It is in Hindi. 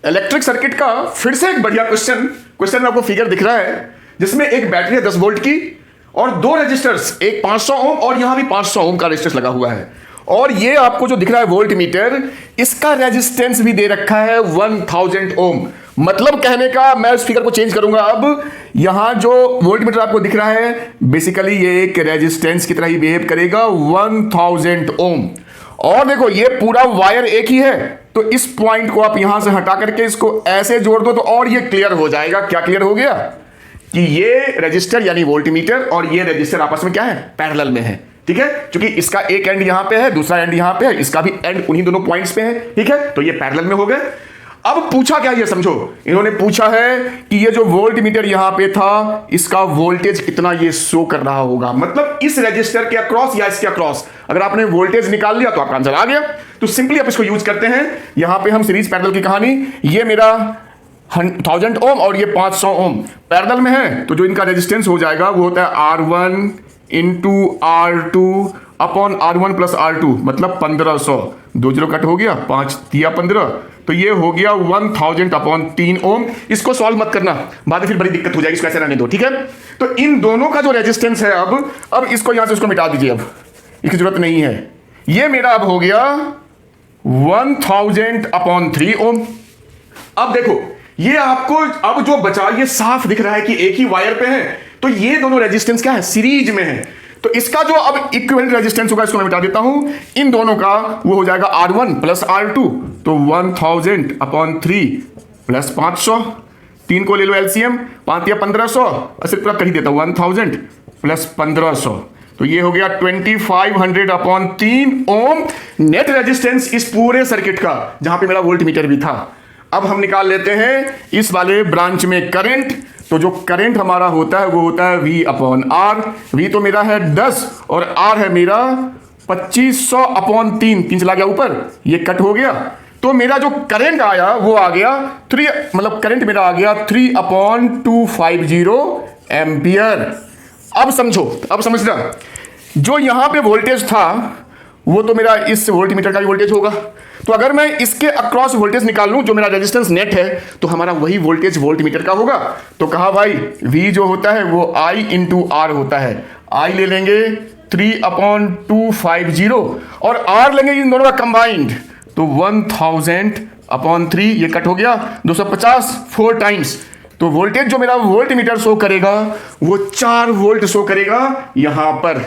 इलेक्ट्रिक सर्किट का फिर से एक बढ़िया क्वेश्चन में आपको फिगर दिख रहा है जिसमें एक बैटरी है 10 वोल्ट की और दो रेजिस्टर्स, एक 500 ओम और यहां भी 500 ओम का रेजिस्टेंस लगा हुआ है। और ये आपको जो दिख रहा है वोल्ट मीटर, इसका रेजिस्टेंस भी दे रखा है 1000 ओम। मतलब कहने का, मैं इस फिगर को चेंज करूंगा, अब यहां जो वोल्ट मीटर आपको दिख रहा है बेसिकली ये एक रेजिस्टेंस की तरह ही बिहेव करेगा 1000 ओम। और देखो ये पूरा वायर एक ही है, तो इस पॉइंट को आप यहां से हटा करके इसको ऐसे जोड़ दो तो और ये क्लियर हो जाएगा। क्या क्लियर हो गया कि ये रजिस्टर यानी वोल्टमीटर और ये रजिस्टर आपस में क्या है, पैरेलल में है। ठीक है, क्योंकि इसका एक एंड यहां पे है, दूसरा एंड यहां पे है, इसका भी एंड उन्हीं दोनों पॉइंट्स पे है। ठीक है, तो ये पैरेलल में हो गए। अब पूछा क्या, ये समझो, इन्होंने पूछा है कि ये जो वोल्टमीटर यहां पे था इसका वोल्टेज कितना ये शो कर रहा होगा, मतलब इस रजिस्टर के अक्रॉस या इसके अक्रॉस। अगर आपने वोल्टेज निकाल लिया तो आपका आंसर आ गया। तो सिंपली आप इसको यूज करते हैं। यहां पे हम सीरीज पैरेलल की कहानी, ये मेरा 1000 ओम और ये 500 ओम पैरेलल में है, तो जो इनका रेजिस्टेंस हो जाएगा वो होता है R1 into R2 upon R1 plus R2, मतलब 1500। 2 जीरो कट हो गया, 5 दिया 15, तो ये हो गया 1000 अपॉन 3 ओम। इसको सॉल्व मत करना, बाद में फिर बड़ी दिक्कत हो जाएगी, इसको ऐसे रहने दो। ठीक है, तो इन दोनों का जो रेजिस्टेंस है, अब इसको यहां से उसको मिटा दीजिए, अब इसकी जरूरत नहीं है। ये मेरा अब हो गया 1000 अपॉन 3 ओम। अब देखो ये आपको अब जो बचा ये साफ दिख रहा है कि एक ही वायर पे है, तो ये दोनों रेजिस्टेंस क्या है, सीरीज में है। तो इसका जो अब इक्विवेलेंट रेजिस्टेंस होगा इसको मैं मिटा देता हूं, इन दोनों का वो हो जाएगा R1 प्लस R2, तो 1000 अपॉन 3 प्लस 500। 3 को ले लो एलसीएम, 5 या 1500, सिर्फ पूरा कर ही देता हूं, 1000 प्लस 1500, तो ये हो गया 2500 अपॉन 3 ओम नेट रेजिस्टेंस इस पूरे सर्किट का, जहां पे मेरा वोल्ट मीटर भी था। अब हम निकाल लेते हैं इस वाले ब्रांच में करंट। तो जो करंट हमारा होता है वो होता है V अपॉन R। V तो मेरा है 10 और R है मेरा 2500 अपॉन 3 चला गया ऊपर, ये कट हो गया। तो मेरा जो करंट आया वो आ गया 3, मतलब करंट मेरा आ गया 3 अपॉन 250 एम्पियर। अब समझो, अब समझना, जो यहां पे वोल्टेज था वो तो मेरा इस वोल्ट मीटर का भी वोल्टेज होगा। तो अगर मैं इसके अक्रॉस वोल्टेज निकाल लूं, जो मेरा रेजिस्टेंस नेट है, तो हमारा वही वोल्टेज वोल्ट मीटर का होगा। तो कहा भाई V जो होता है वो I इंटू R होता है। I ले लेंगे 3 अपॉन 250 और R लेंगे इन दोनों का कंबाइंड, तो 1000 अपॉन 3, ये कट हो गया 250 4 टाइम्स। तो वोल्टेज जो मेरा वोल्ट मीटर शो करेगा वो 4 वोल्ट शो करेगा यहां पर।